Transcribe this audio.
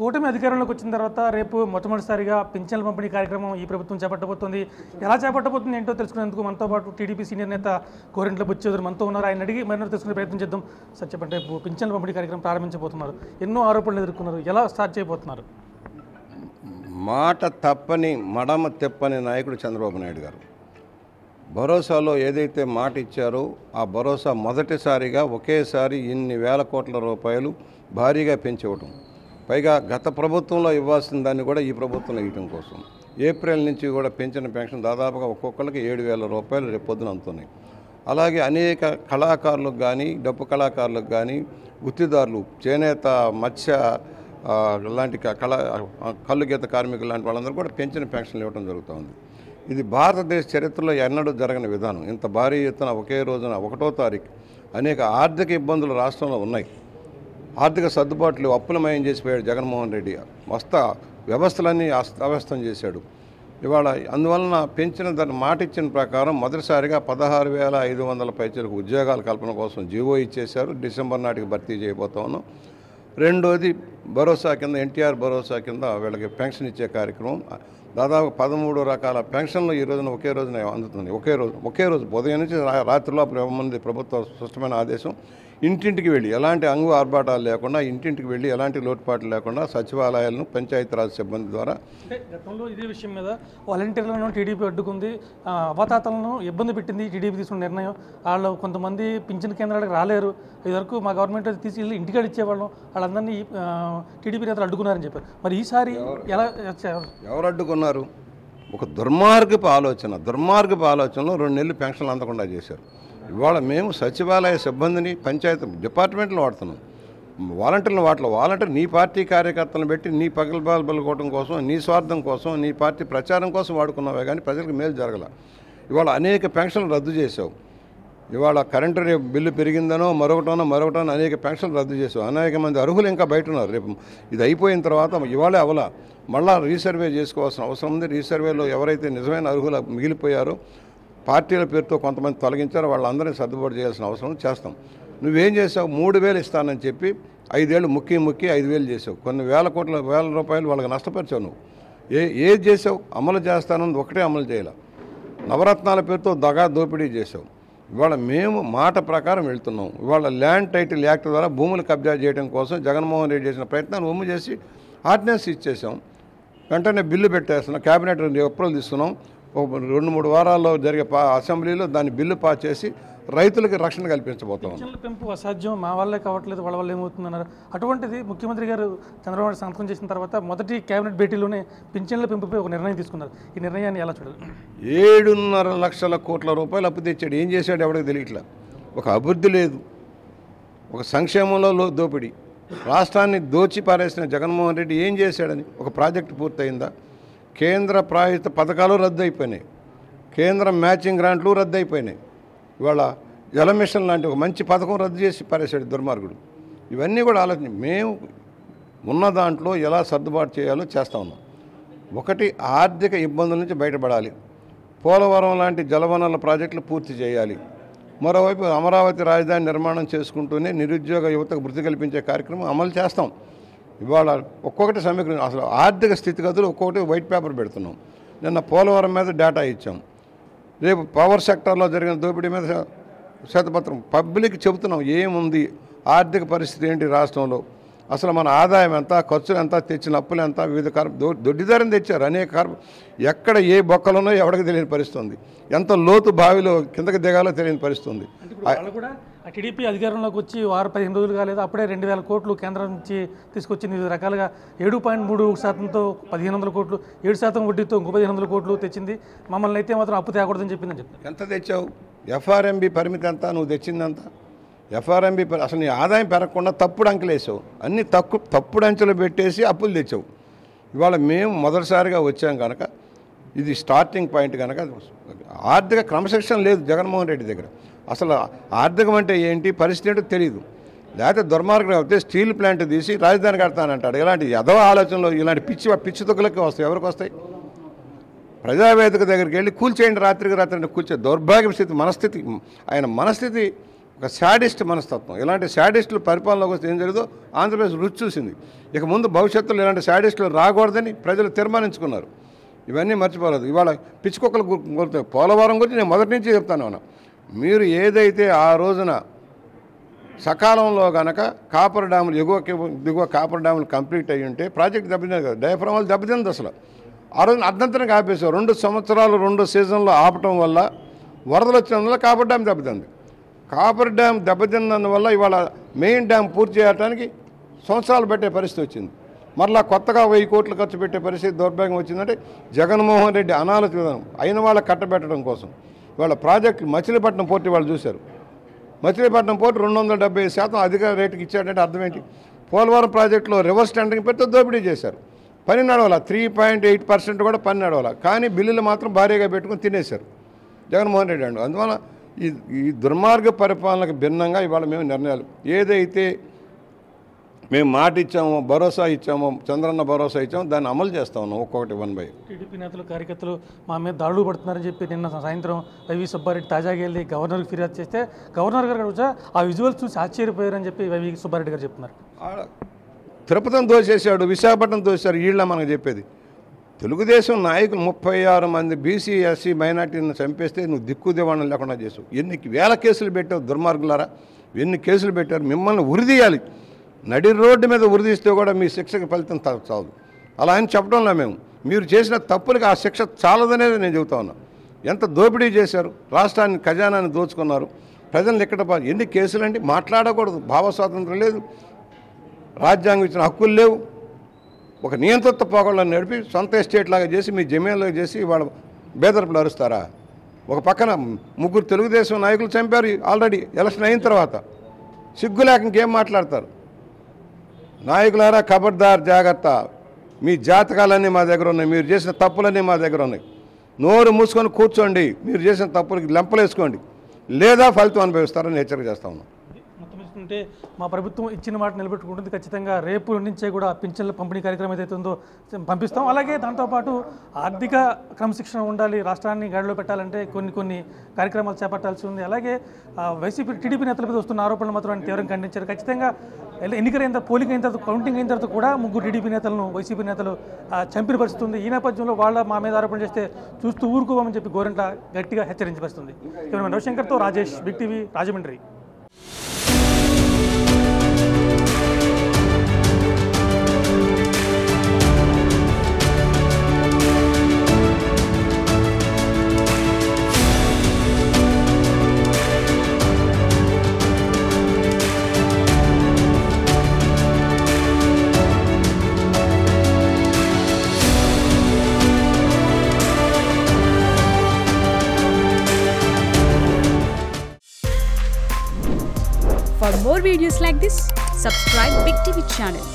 కూటమి అధికారంలోకి వచ్చిన తర్వాత రేపు మొట్టమొదటిసారిగా పింఛన్ల పంపిణీ కార్యక్రమం ఈ ప్రభుత్వం చేపట్టబోతోంది. ఎలా చేపట్టబోతుంది ఏంటో తెలుసుకునేందుకు మనతో పాటు టీడీపీ సీనియర్ నేత కోరింట్ల బుచ్చిచౌదరి మనతో ఉన్నారు. ఆయన అడిగి మరిన్ని తెలుసుకునే ప్రయత్నం చేద్దాం. సార్ చెప్పండి, రేపు పింఛన్ల పంపిణీ కార్యక్రమం ప్రారంభించబోతున్నారు. ఎన్నో ఆరోపణలు ఎదుర్కొన్నారు. ఎలా స్టార్ట్ చేయబోతున్నారు? మాట తప్పని మడమ తెప్పని నాయకుడు చంద్రబాబు నాయుడు గారు భరోసాలో ఏదైతే మాట ఇచ్చారో ఆ భరోసా మొదటిసారిగా ఒకేసారి ఇన్ని వేల కోట్ల రూపాయలు భారీగా పెంచివ్వటం, పైగా గత ప్రభుత్వంలో ఇవ్వాల్సిన దాన్ని కూడా ఈ ప్రభుత్వంలో ఇవ్వటం కోసం ఏప్రిల్ నుంచి కూడా పెంచిన పెన్షన్ దాదాపుగా ఒక్కొక్కరికి 7,000 రూపాయలు రేపు పొద్దున అందుతున్నాయి. అలాగే అనేక కళాకారులకు కానీ, డప్పు కళాకారులకు కానీ, గుత్తిదారులు, చేనేత, మత్స్య లాంటి కళ్ళు గీత కార్మికులు లాంటి వాళ్ళందరూ కూడా పెంచిన పెన్షన్లు ఇవ్వడం జరుగుతుంది. ఇది భారతదేశ చరిత్రలో ఎన్నడూ జరగని విధానం. ఇంత భారీ ఎత్తున ఒకే రోజున 1వ తారీఖు అనేక ఆర్థిక ఇబ్బందులు రాష్ట్రంలో ఉన్నాయి. ఆర్థిక సర్దుబాట్లు అప్పులమయం చేసిపోయాడు జగన్మోహన్ రెడ్డి. వ్యవస్థలన్నీ అస్తవ్యస్తం చేశాడు. ఇవాళ అందువలన పెంచిన దాన్ని మాట ఇచ్చిన ప్రకారం మొదటిసారిగా 16,500 పైచలకు ఉద్యోగాల కల్పన కోసం జీవో ఇచ్చేశారు. డిసెంబర్ నాటికి భర్తీ చేయబోతా ఉన్నాం. రెండోది భరోసా కింద, ఎన్టీఆర్ భరోసా కింద వీళ్ళకి పెన్షన్ ఇచ్చే కార్యక్రమం. దాదాపు 13 రకాల పెన్షన్లు ఈ రోజున ఒకే రోజున అందుతుంది. ఒకే రోజు ఉదయం నుంచి రాత్రిలోపల ఇవ్వమంది ప్రభుత్వ స్పష్టమైన ఆదేశం. ఇంటింటికి వెళ్ళి ఎలాంటి అంగు ఆర్భాటాలు లేకుండా, ఇంటింటికి వెళ్ళి ఎలాంటి లోటుపాట్లు లేకుండా సచివాలయాలను పంచాయతీరాజ్ సిబ్బంది ద్వారా. గతంలో ఇదే విషయం మీద వాలంటీర్లను టీడీపీ అడ్డుకుంది, అవతాతలను ఇబ్బంది పెట్టింది టీడీపీ తీసుకున్న నిర్ణయం. వాళ్ళు కొంతమంది పింఛన్ కేంద్రాలకు రాలేరు, ఇదివరకు మా గవర్నమెంట్ తీసుకెళ్ళి ఇంటికాడ ఇచ్చేవాళ్ళం, వాళ్ళందరినీ టీడీపీ నేతలు అడ్డుకున్నారని చెప్పారు. మరి ఈసారి ఎలా ఎవరు అడ్డుకున్నారు? ఒక దుర్మార్గపు ఆలోచనలో 2 నెలలు పెన్షన్లు అందకుండా చేశారు. ఇవాళ మేము సచివాలయ సిబ్బందిని పంచాయతీ డిపార్ట్మెంట్లో వాడుతున్నాం. వాలంటీర్ నీ పార్టీ కార్యకర్తలను పెట్టి నీ పగలబాలు పలుకోవడం కోసం, నీ స్వార్థం కోసం, నీ పార్టీ ప్రచారం కోసం వాడుకున్నావే కానీ ప్రజలకు మేలు జరగల. ఇవాళ అనేక పెన్షన్లు రద్దు చేసావు. ఇవాళ కరెంటు బిల్లు పెరిగిందనో మరొకటనో అనేక పెన్షన్లు రద్దు చేసావు. అనేక మంది అర్హులు ఇంకా బయట ఉన్నారు. రేపు ఇది అయిపోయిన తర్వాత ఇవాళే అవలా మళ్ళా రీసర్వే చేసుకోవాల్సిన అవసరం ఉంది. రీసర్వేలో ఎవరైతే నిజమైన అర్హులు మిగిలిపోయారో, పార్టీల పేరుతో కొంతమంది తొలగించారో వాళ్ళందరినీ సర్దుబాటు చేయాల్సిన అవసరం చేస్తాం. నువ్వేం చేసావు? 3,000 ఇస్తానని చెప్పి 5 ఏళ్ళు ముక్కి 5,000 చేసావు. కొన్ని వేల రూపాయలు వాళ్ళకి నష్టపరిచావు. నువ్వు ఏది చేసావు? అమలు చేస్తానని ఒకటే అమలు చేయాల. నవరత్నాల పేరుతో దోపిడీ చేసావు. ఇవాళ మేము మాట ప్రకారం వెళ్తున్నాం. ఇవాళ ల్యాండ్ టైటిల్ యాక్ట్ ద్వారా భూములు కబ్జా చేయడం కోసం జగన్మోహన్ రెడ్డి చేసిన ప్రయత్నాన్ని ఒమ్ము చేసి ఆర్డినెన్స్ ఇచ్చేసాం. వెంటనే బిల్లు పెట్టేస్తున్నాం. క్యాబినెట్ అప్రూవల్ తీసుకున్నాం. 2-3 వారాల్లో జరిగే అసెంబ్లీలో దాన్ని బిల్లు పాస్ చేసి రైతులకు రక్షణ కల్పించబోతాం. పింఛన్ల పెంపు అసాధ్యం, మా వాళ్ళే కావట్లేదు, వాళ్ళ వల్ల ఏమవుతుందన్నారు. అటువంటిది ముఖ్యమంత్రి గారు చంద్రబాబు నాయుడు సంతకం చేసిన తర్వాత మొదటి కేబినెట్ భేటీలోనే పింఛన్ల పెంపుపై ఒక నిర్ణయం తీసుకున్నారు. ఈ నిర్ణయాన్ని ఎలా చూడాలి? 7.5 లక్షల కోట్ల రూపాయలు అప్పు తెచ్చాడు. ఏం చేశాడు ఎవరికి తెలియట్లా. ఒక అభివృద్ధి లేదు, ఒక సంక్షేమంలో దోపిడీ. రాష్ట్రాన్ని దోచి పారేసిన జగన్మోహన్ రెడ్డి ఏం చేశాడని? ఒక ప్రాజెక్టు పూర్తయిందా? కేంద్ర ప్రాయుత పథకాలు రద్దు అయిపోయినాయి. కేంద్ర మ్యాచింగ్ గ్రాంట్లు రద్దు అయిపోయినాయి. ఇవాళ జల మిషన్ లాంటి ఒక మంచి పథకం రద్దు చేసి పారేశాడు దుర్మార్గుడు. ఇవన్నీ కూడా ఆలోచన. మేము ఉన్న దాంట్లో ఎలా సర్దుబాటు చేయాలో చేస్తూ ఉన్నాం. ఒకటి, ఆర్థిక ఇబ్బందుల నుంచి బయటపడాలి. పోలవరం లాంటి జలవనరుల ప్రాజెక్టులు పూర్తి చేయాలి. మరోవైపు అమరావతి రాజధాని నిర్మాణం చేసుకుంటూనే నిరుద్యోగ యువతకు వృత్తి కల్పించే కార్యక్రమం అమలు చేస్తాం. ఇవాళ ఒక్కొక్కటి సమీకరణ, అసలు ఆర్థిక స్థితిగతులు ఒక్కొక్కటి వైట్ పేపర్ పెడుతున్నాం. నిన్న పోలవరం మీద డేటా ఇచ్చాం. రేపు పవర్ సెక్టర్లో జరిగిన దోపిడీ మీద శ్వేతపత్రం పబ్లిక్ చెబుతున్నాం. ఏముంది, ఆర్థిక పరిస్థితి ఏంటి రాష్ట్రంలో, అసలు మన ఆదాయం ఎంత, ఖర్చులు ఎంత, తెచ్చిన అప్పులు ఎంత, వివిధ దొడ్డిదారిని తెచ్చారు. అనేక ఎక్కడ ఏ బొక్కలున్నో ఎవరికి తెలియని పరిస్థితి ఉంది. ఎంత లోతు బావిలో కిందకి దిగాలో తెలియని పరిస్థితి ఉంది. టీడీపీ అధికారంలోకి వచ్చి 15 రోజులు కాలేదు, అప్పుడే 2,000 కోట్లు కేంద్రం నుంచి తీసుకొచ్చింది. వివిధ రకాలుగా 7.3%తో 1,500 కోట్లు, 7% వడ్డీతో ఇంకో 1,500 కోట్లు తెచ్చింది. మమ్మల్ని అయితే మాత్రం అప్పు తేకూడదని చెప్పిందని చెప్తాను. ఎంత తెచ్చావు? ఎఫ్ఆర్ఎంబి పరిమితి ఎంత? నువ్వు తెచ్చిందంత ఎఫ్ఆర్ఎంబి అసలు నీ ఆదాయం పెరగకుండా తప్పుడు అంకెలు వేసావు. అన్ని తప్పుడు అంచెలు పెట్టేసి అప్పులు తెచ్చావు. ఇవాళ మేము మొదటిసారిగా వచ్చాం కనుక ఇది స్టార్టింగ్ పాయింట్ కనుక ఆర్థిక క్రమశిక్షణ లేదు జగన్మోహన్ రెడ్డి దగ్గర. అసలు ఆర్థికం అంటే ఏంటి, పరిస్థితి ఏంటో తెలియదు. లేకపోతే దుర్మార్గం అయితే స్టీల్ ప్లాంట్ తీసి రాజధాని కడతానంటాడు. ఇలాంటి ఎదవ ఆలోచనలు, ఇలాంటి పిచ్చి తొక్కులకి వస్తాయి. ఎవరికి వస్తాయి? ప్రజావేదిక దగ్గరికి వెళ్ళి కూల్చేయండి, రాత్రికి కూల్చే దౌర్భాగ్య స్థితి, మనస్థితి. ఆయన మనస్థితి ఒక శాడిస్ట్ మనస్తత్వం. ఇలాంటి శాడిస్టులు పరిపాలనలోకి వస్తే ఏం జరుగుతుందో ఆంధ్రప్రదేశ్ రుచి చూసింది. ఇక ముందు భవిష్యత్తులో ఇలాంటి శాడిస్టులు రాకూడదని ప్రజలు తీర్మానించుకున్నారు. ఇవన్నీ మర్చిపోలేదు. ఇవాళ పిచ్చుకొక్కలు కోరుతాయి. పోలవరం గురించి నేను మొదటి నుంచి చెప్తాను అన్న, మీరు ఏదైతే ఆ రోజున సకాలంలో కనుక కాపర్ డ్యాములు దిగువ కాపర్ డ్యాములు కంప్లీట్ అయ్యి ఉంటే ప్రాజెక్ట్ దెబ్బతింది కదా, డయాఫ్రామాలు దెబ్బతింది. అసలు ఆ రోజున అర్ధంతరంగా ఆపేశారు. 2 సంవత్సరాలు 2 సీజన్లు ఆపటం వల్ల వరదలు వచ్చినందువల్ల కాపర్ డ్యామ్ దెబ్బతింది. కాపర్ డ్యామ్ దెబ్బతిన్నందువల్ల ఇవాళ మెయిన్ డ్యామ్ పూర్తి చేయడానికి సంవత్సరాలు పెట్టే పరిస్థితి వచ్చింది. మరలా కొత్తగా 1000 కోట్లు ఖర్చు పెట్టే పరిస్థితి దౌర్భాగ్యం వచ్చిందంటే జగన్మోహన్ రెడ్డి అనాలోచిత విధానం. అయిన వాళ్ళ కట్టబెట్టడం కోసం ఇవాళ ప్రాజెక్టు మచిలీపట్నం పోర్టు వాళ్ళు చూశారు. మచిలీపట్నం పోర్టు 270% అధిక రేటుకి ఇచ్చాడంటే అర్థం ఏంటి? పోలవరం ప్రాజెక్టులో రివర్స్ టెండరింగ్ పెద్ద దోపిడీ చేశారు. పని నడవాల, 3.8% కూడా పని నడవాల. కానీ బిల్లులు మాత్రం భారీగా పెట్టుకుని తినేశారు జగన్మోహన్ రెడ్డి అండి. అందువల్ల ఈ దుర్మార్గ పరిపాలనకు భిన్నంగా ఇవాళ మేము నిర్ణయాలు ఏదైతే మేము మాట ఇచ్చామో, భరోసా ఇచ్చామో, చంద్రన్న భరోసా ఇచ్చామో దాన్ని అమలు చేస్తా ఉన్నాం ఒక్కొక్కటి 1 by 1. టీడీపీ నేతలు కార్యకర్తలు మా మీద దాడులు పడుతున్నారని చెప్పి నిన్న సాయంత్రం వైవి సుబ్బారెడ్డి తాజాగా వెళ్ళి గవర్నర్కి ఫిర్యాదు చేస్తే గవర్నర్ గారు కూడా ఆ విజువల్స్ చూసి ఆశ్చర్యపోయారని చెప్పి వైవి సుబ్బారెడ్డి గారు చెప్తున్నారు. తిరుపతిని దోచేశాడు, విశాఖపట్నం దోచేశారు. వీళ్ళ మనకు చెప్పేది తెలుగుదేశం నాయకులు 36 మంది బీసీ ఎస్సీ మైనార్టీని చంపేస్తే నువ్వు దిక్కు దివాణం లేకుండా చేసావు. ఎన్ని వేల కేసులు పెట్టావు దుర్మార్గులారా, ఎన్ని కేసులు పెట్టారు. మిమ్మల్ని ఉరిదీయాలి, నడి రోడ్డు మీద ఉరిదీస్తే కూడా మీ శిక్షకు ఫలితం చాలదు. అలా అని చెప్పడంలో మీరు చేసిన తప్పులకి ఆ శిక్ష చాలదనేది నేను చెబుతా ఉన్నా. ఎంత దోపిడీ చేశారు, రాష్ట్రాన్ని ఖజానాన్ని దోచుకున్నారు, ప్రజలను ఎక్కడ ఎన్ని కేసులండి. మాట్లాడకూడదు, భావ స్వాతంత్రం లేదు, రాజ్యాంగం ఇచ్చిన హక్కులు లేవు. ఒక నియంత్రిత పోగళ్ళని నడిపి సొంత ఎస్టేట్ లాగా చేసి మీ జమీన్లో చేసి వాళ్ళు బేదరపులు అరుస్తారా? ఒక పక్కన 3 తెలుగుదేశం నాయకులు చంపారు ఆల్రెడీ ఎలక్షన్ అయిన తర్వాత. సిగ్గులేక ఇంకేం మాట్లాడతారు? నాయకులారా ఖబర్దార్, జాగ్రత్త. మీ జాతకాలన్నీ మా దగ్గర ఉన్నాయి, మీరు చేసిన తప్పులన్నీ మా దగ్గర ఉన్నాయి. నోరు మూసుకొని కూర్చోండి, మీరు చేసిన తప్పులకి లెంపలేసుకోండి, లేదా ఫలితం అనుభవిస్తారని హెచ్చరిక చేస్తా ఉన్నాం. మొత్తం చూసుకుంటే మా ప్రభుత్వం ఇచ్చిన మాట నిలబెట్టుకుంటుంది. ఖచ్చితంగా రేపు నుంచే కూడా పింఛన్ల పంపిణీ కార్యక్రమం ఏదైతే ఉందో పంపిస్తాం. అలాగే దాంతోపాటు ఆర్థిక క్రమశిక్షణ ఉండాలి, రాష్ట్రాన్ని గాడిలో పెట్టాలంటే కొన్ని కార్యక్రమాలు చేపట్టాల్సి ఉంది. అలాగే వైసీపీ టీడీపీ నేతల మీద వస్తున్న ఆరోపణలు మాత్రం ఆయన తీవ్రంగా ఖండించారు. ఖచ్చితంగా ఎన్నికలైన తర్వాత, పోలింగ్ అయిన తర్వాత, కౌంటింగ్ అయిన తర్వాత కూడా 3 టీడీపీ నేతలను వైసీపీ నేతలు చంపిన పరిస్థితి ఉంది. ఈ నేపథ్యంలో మా మీద ఆరోపణ చేస్తే చూస్తూ ఊరుకోమని చెప్పి గోరంట్ల గట్టిగా హెచ్చరించబడుతుంది. కెమెరామెన్ రవిశంకర్తో Rajesh, big TV, Rajahmundry. For more videos like this, subscribe Big TV channel.